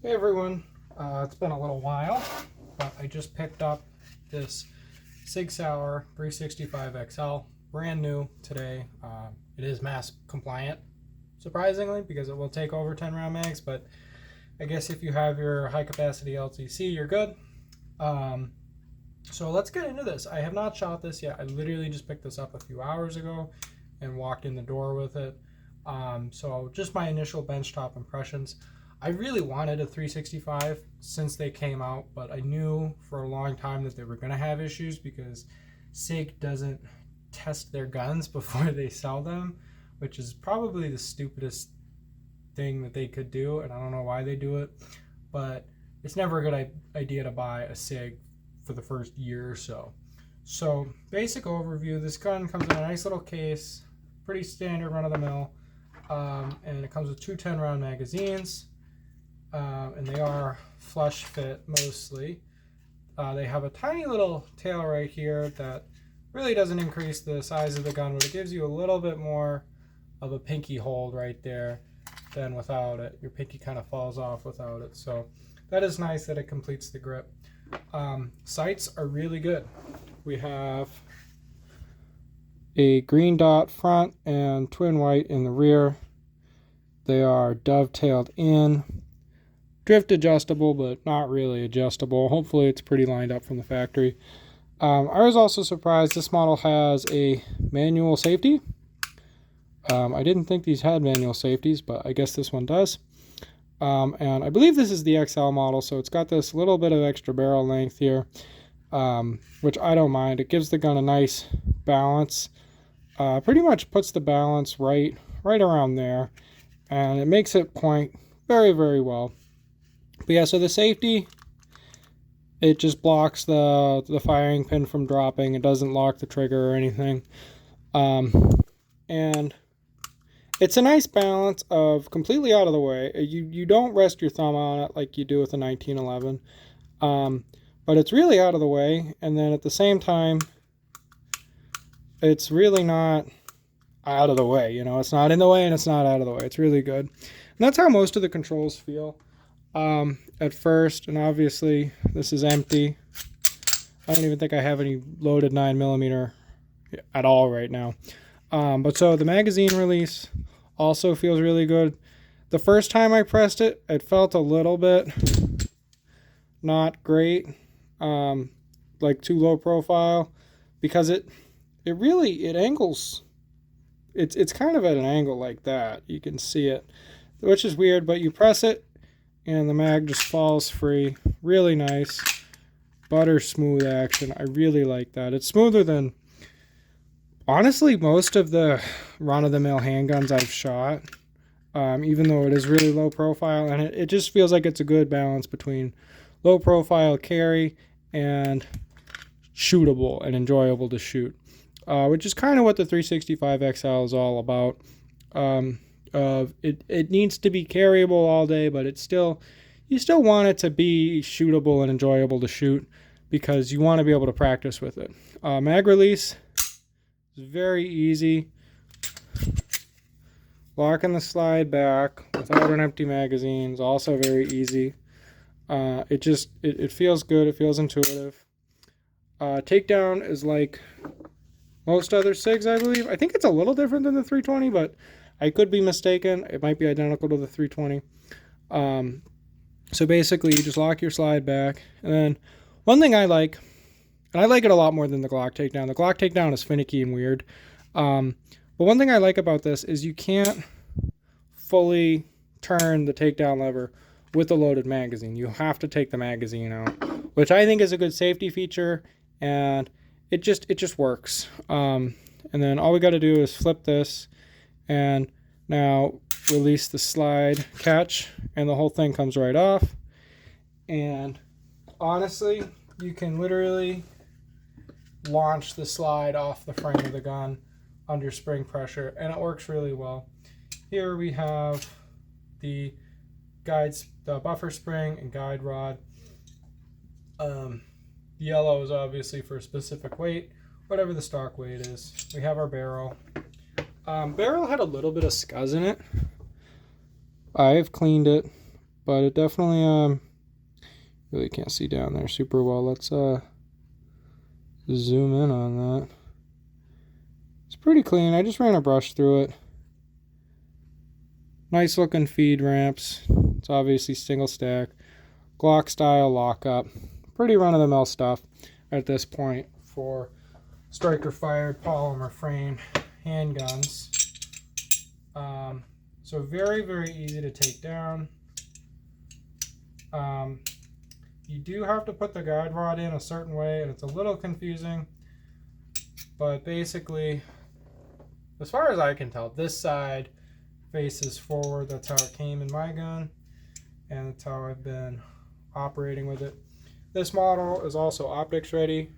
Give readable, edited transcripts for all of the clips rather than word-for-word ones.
Hey everyone, it's been a little while, but I just picked up this Sauer 365xl, brand new today. It is mass compliant, surprisingly, because it will take over 10 round mags, but I guess if you have your high capacity LTC, you're good. So let's get into this. I have not shot this yet. I literally just picked this up a few hours ago and walked in the door with it. So just my initial benchtop impressions. I really wanted a 365 since they came out, but I knew for a long time that they were going to have issues because SIG doesn't test their guns before they sell them, which is probably the stupidest thing that they could do, and I don't know why they do it, but it's never a good idea to buy a SIG for the first year or so. So basic overview, this gun comes in a nice little case, pretty standard run-of-the-mill, and it comes with two 10 round magazines. And they are flush fit mostly. They have a tiny little tail right here that really doesn't increase the size of the gun, but it gives you a little bit more of a pinky hold right there than without it. Your pinky kind of falls off without it, so that is nice that it completes the grip. Sights are really good. We have a green dot front and twin white in the rear. They are dovetailed in. Drift adjustable, but not really adjustable. Hopefully it's pretty lined up from the factory. I was also surprised this model has a manual safety. I didn't think these had manual safeties, but I guess this one does. And I believe this is the XL model, so it's got this little bit of extra barrel length here, which I don't mind. It gives the gun a nice balance. Pretty much puts the balance right around there, and it makes it point very, very well. But yeah, so the safety, it just blocks the firing pin from dropping. It doesn't lock the trigger or anything. And it's a nice balance of completely out of the way. You don't rest your thumb on it like you do with a 1911. But it's really out of the way. And then at the same time, it's really not out of the way. You know, it's not in the way and it's not out of the way. It's really good. And that's how most of the controls feel. At first, and obviously this is empty. I don't even think I have any loaded 9mm at all right now. But so the magazine release also feels really good. The first time I pressed it, it felt a little bit not great, like too low profile, because it angles. It's kind of at an angle like that. You can see it, which is weird, but you press it and the mag just falls free. Really nice. Butter smooth action. I really like that. It's smoother than, honestly, most of the run-of-the-mill handguns I've shot, even though it is really low profile, and it just feels like it's a good balance between low profile carry and shootable and enjoyable to shoot, which is kind of what the 365xl is all about. It needs to be carryable all day, but you still want it to be shootable and enjoyable to shoot because you want to be able to practice with it. Mag release is very easy. Locking the slide back without an empty magazine is also very easy. It feels good. It feels intuitive. Takedown is like most other SIGs, I believe. I think it's a little different than the 320, but I could be mistaken. It might be identical to the 320. So basically, you just lock your slide back. And then one thing I like, and I like it a lot more than the Glock takedown. The Glock takedown is finicky and weird. But one thing I like about this is you can't fully turn the takedown lever with a loaded magazine. You have to take the magazine out, which I think is a good safety feature, and it just works. And then all we got to do is flip this, and now release the slide catch, and the whole thing comes right off. And honestly, you can literally launch the slide off the frame of the gun under spring pressure, and it works really well. Here we have the buffer spring and guide rod. The yellow is obviously for a specific weight, whatever the stock weight is. We have our barrel. Barrel had a little bit of scuzz in it. I've cleaned it. but it definitely really can't see down there super well. Let's zoom in on that. It's pretty clean. I just ran a brush through it. Nice looking feed ramps. It's obviously single stack, Glock style lockup. Pretty run-of-the-mill stuff at this point for striker fired polymer frame handguns. So very, very easy to take down. You do have to put the guide rod in a certain way, and it's a little confusing, but basically, as far as I can tell, this side faces forward. That's how it came in my gun, and that's how I've been operating with it. This model is also optics ready.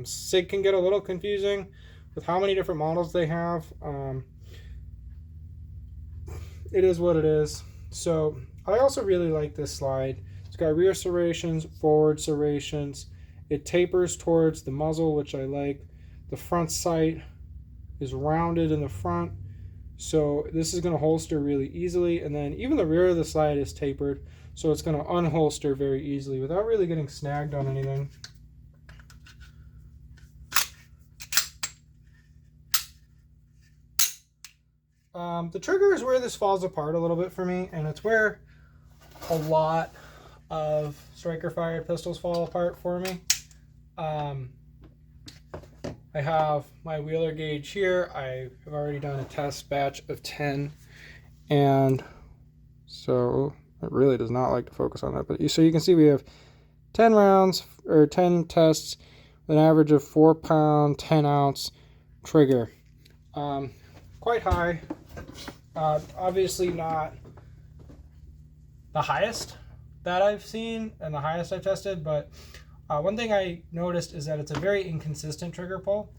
SIG can get a little confusing with how many different models they have. It is what it is. So I also really like this slide. It's got rear serrations, forward serrations. It tapers towards the muzzle, which I like. The front sight is rounded in the front, so this is going to holster really easily. And then even the rear of the slide is tapered, so it's going to unholster very easily without really getting snagged on anything. The trigger is where this falls apart a little bit for me, and it's where a lot of striker fired pistols fall apart for me. I have my wheeler gauge here. I have already done a test batch of 10, and so it really does not like to focus on that. But so you can see we have 10 rounds or 10 tests with an average of 4 pound 10 ounce trigger. Quite high. Obviously not the highest that I've seen and the highest I've tested, but one thing I noticed is that it's a very inconsistent trigger pull.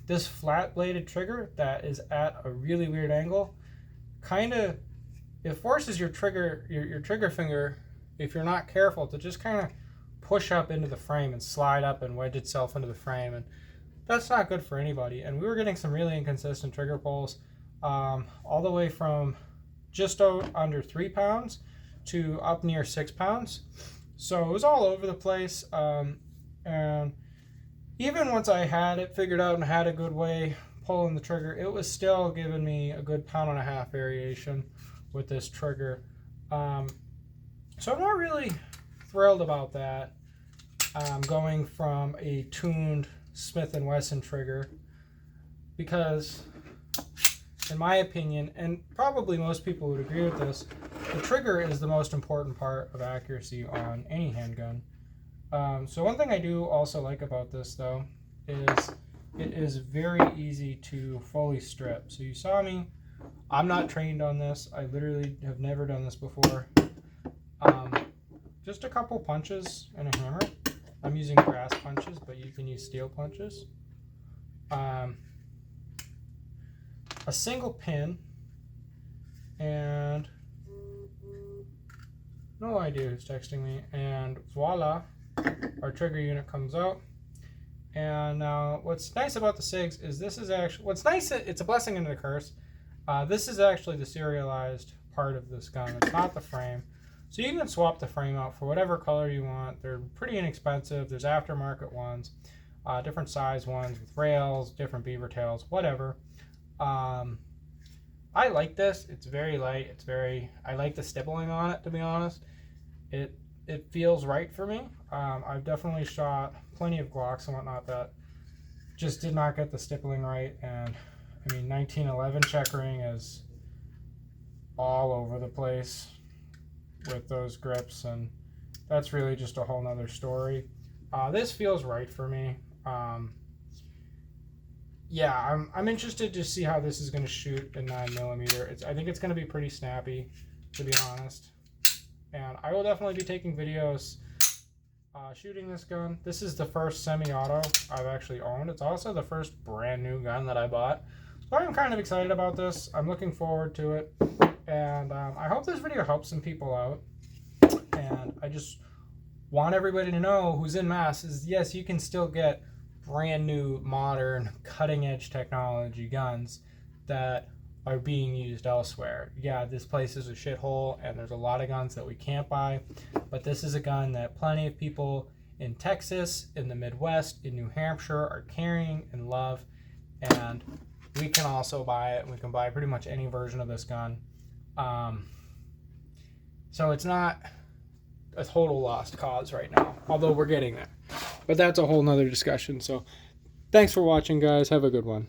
This flat bladed trigger that is at a really weird angle, it forces your trigger finger, if you're not careful, to just kind of push up into the frame and slide up and wedge itself into the frame, and that's not good for anybody. And we were getting some really inconsistent trigger pulls, all the way from just under 3 pounds to up near 6 pounds. So it was all over the place, and even once I had it figured out and had a good way pulling the trigger, it was still giving me a good 1.5 pound variation with this trigger. So I'm not really thrilled about that, going from a tuned Smith & Wesson trigger, because in my opinion, and probably most people would agree with this, the trigger is the most important part of accuracy on any handgun. So one thing I do also like about this, though, is it is very easy to fully strip. So you saw me, I'm not trained on this. I literally have never done this before. Just a couple punches and a hammer. I'm using brass punches, but you can use steel punches. A single pin, and no idea who's texting me, and voila, our trigger unit comes out. And now what's nice about the SIGs is this is actually, it's a blessing and a curse. This is actually the serialized part of this gun. It's not the frame. So you can swap the frame out for whatever color you want. They're pretty inexpensive. There's aftermarket ones, different size ones with rails, different beaver tails, whatever. I like this. It's very light. I like the stippling on it, to be honest. It feels right for me. I've definitely shot plenty of Glocks and whatnot that just did not get the stippling right. And I mean, 1911 checkering is all over the place with those grips, and that's really just a whole nother story. This feels right for me. Yeah, I'm interested to see how this is going to shoot in 9mm. I think it's going to be pretty snappy, to be honest. And I will definitely be taking videos shooting this gun. This is the first semi-auto I've actually owned. It's also the first brand new gun that I bought. So I'm kind of excited about this. I'm looking forward to it. And I hope this video helps some people out. And I just want everybody to know who's in Mass is, yes, you can still get brand new, modern, cutting edge technology guns that are being used elsewhere. Yeah, this place is a shithole and there's a lot of guns that we can't buy, but this is a gun that plenty of people in Texas, in the Midwest, in New Hampshire are carrying and love, and we can also buy it. We can buy pretty much any version of this gun. So it's not a total lost cause right now, although we're getting there. But that's a whole nother discussion. So thanks for watching, guys. Have a good one.